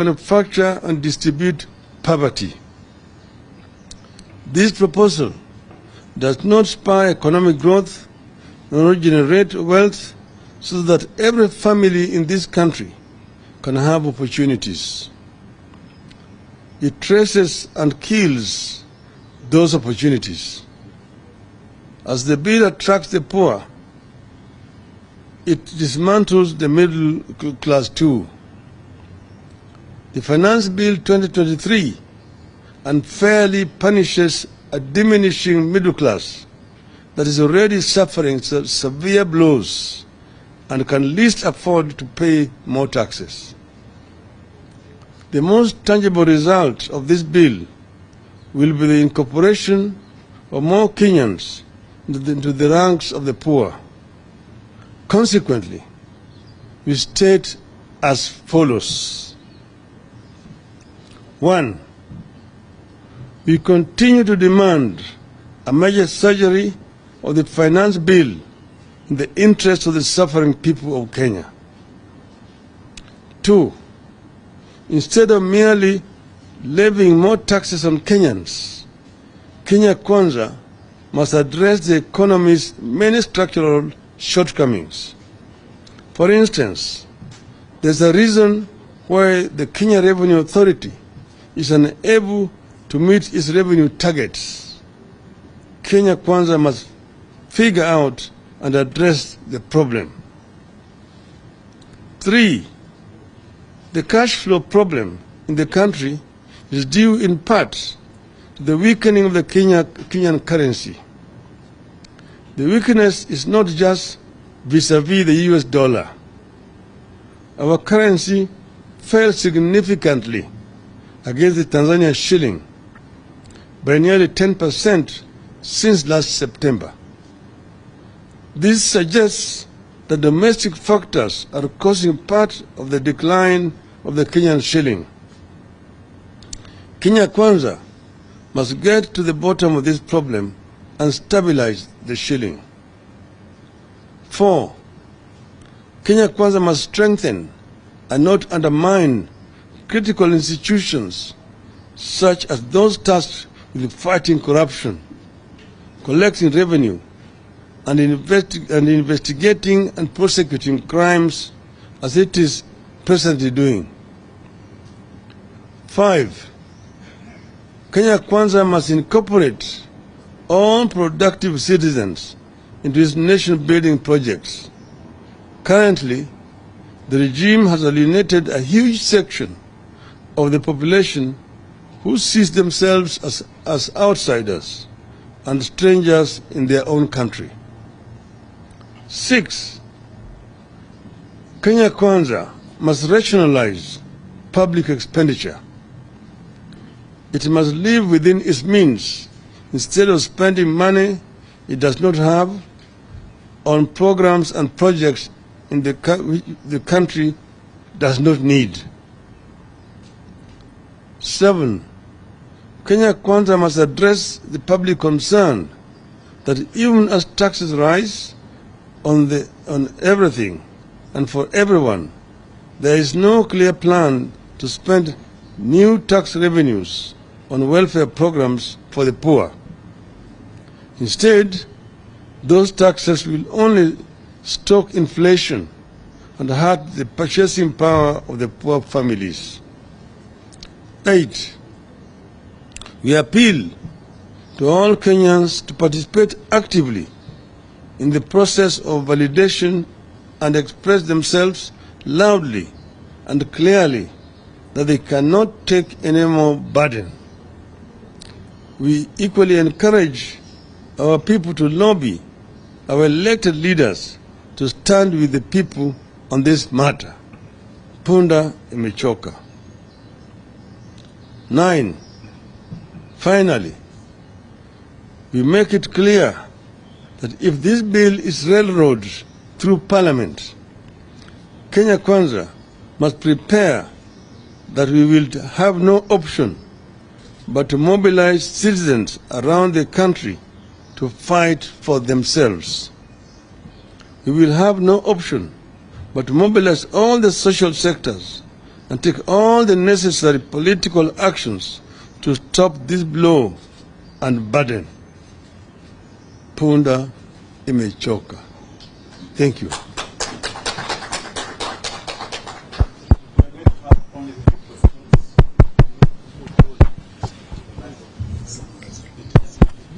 manufacture and distribute poverty. This proposal does not spur economic growth nor generate wealth so that every family in this country can have opportunities. It traces and kills those opportunities. As the bill attracts the poor, it dismantles the middle class too. The Finance Bill 2023 unfairly punishes a diminishing middle class that is already suffering severe blows and can least afford to pay more taxes. The most tangible result of this bill will be the incorporation of more Kenyans into the ranks of the poor. Consequently, we state as follows. 1. We continue to demand a major surgery of the finance bill in the interest of the suffering people of Kenya. 2. Instead of merely levying more taxes on Kenyans, Kenya Kwanza must address the economy's many structural shortcomings. For instance, there's a reason why the Kenya Revenue Authority is unable to meet its revenue targets. Kenya Kwanza must figure out and address the problem. 3. The cash flow problem in the country is due in part to the weakening of the Kenyan currency. The weakness is not just vis-a-vis the US dollar. Our currency fell significantly against the Tanzanian shilling by nearly 10% since last September. This suggests that domestic factors are causing part of the decline of the Kenyan shilling. Kenya Kwanza must get to the bottom of this problem and stabilize the shilling. 4. Kenya Kwanza must strengthen and not undermine critical institutions such as those tasked with fighting corruption, collecting revenue, and investigating and prosecuting crimes as it is presently doing. 5. Kenya Kwanza must incorporate all productive citizens into its nation-building projects. Currently, the regime has alienated a huge section of the population who sees themselves as outsiders and strangers in their own country. 6. Kenya Kwanza must rationalize public expenditure. It must live within its means instead of spending money it does not have on programs and projects in the country does not need. 7. Kenya Kwanza must address the public concern that even as taxes rise on everything and for everyone, there is no clear plan to spend new tax revenues on welfare programs for the poor. Instead, those taxes will only stoke inflation and hurt the purchasing power of the poor families. 8. We appeal to all Kenyans to participate actively in the process of validation and express themselves loudly and clearly that they cannot take any more burden. We equally encourage our people to lobby our elected leaders to stand with the people on this matter. Punda imechoka. 9. Finally, we make it clear that if this bill is railroaded through Parliament, Kenya Kwanza must prepare that we will have no option but to mobilize citizens around the country to fight for themselves. We will have no option but to mobilize all the social sectors and take all the necessary political actions to stop this blow and burden. Punda imechoka. Thank you.